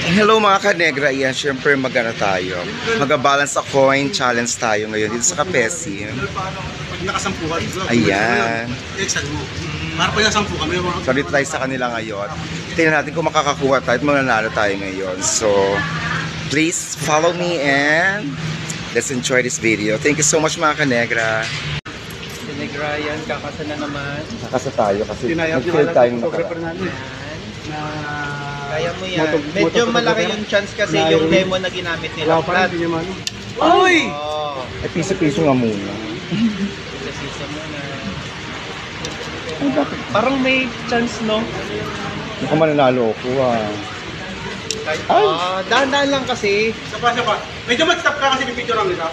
Hello mga ka-negra, yan, syempre magana tayo. Mag-balance a coin challenge tayo ngayon dito sa Kapesi. Nakasampuhan. Ayan. Exan mo. Para pa yung sampu kami. So dito tayo sa kanila ngayon. Tingnan natin kung makakakuha tayo at mananalo tayo ngayon. So, please follow me and let's enjoy this video. Thank you so much mga ka-negra. Negra yan, kakasa na naman. Nakasa tayo kasi Tinayap nag-fail tayong photographer nakaraan. natin. Na... Kaya mo yan. Medyo malaki yung chance kasi yung demo na ginamit nila. Wala pa rin, hindi niya man. Uy! Ay, piso-piso nga muna. Sisa mo na. Parang may chance, no? Mukhang mananalo ako Dahan-dahan lang kasi. Sapa. Medyo mag-stop ka kasi pipicture lang nila.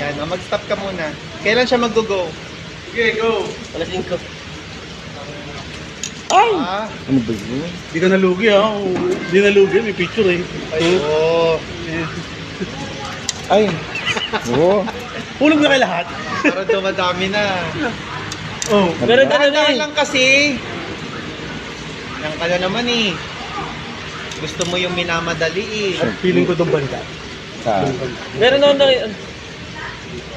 Yan, mag-stop ka muna. Kailan siya mag-go? Okay, go. Alas 5. Ay! Ano ba yun? Hindi ka nalugi ha. Hindi nalugi, may picture eh. Oo. Ay! Oo. Hulog na kayo lahat. Parang dumadami na. Oh. Pero dahan-dahan lang kasi. Yan ka na naman eh. Gusto mo yung minamadali eh. Feeling ko itong banda. Sa... Meron naman na...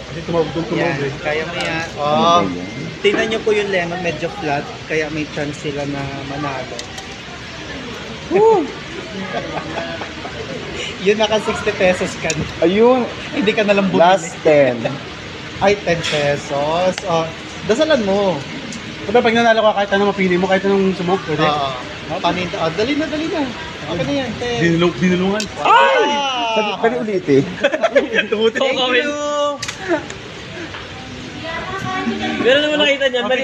Kasi tumawag Yan, eh. kaya mo yan. Ano ba yun? Tingnan nyo po yung lemon, medyo flat, kaya may chance sila na manalo. Yun naka 60 pesos ka na. Ayun! Hindi ka nalang bumili. Last 10. Ay, 10 pesos. Oh, dasalan mo. Pero pag nanalo ka, kahit anong mapili mo, kahit anong sumok, pwede. Paninda. Oh, dali na. Okay na yan. Dinulungan. Ay! Sabi, pwede ulitin. Tumutin. Thank you. Meron naman nakita niyan, mali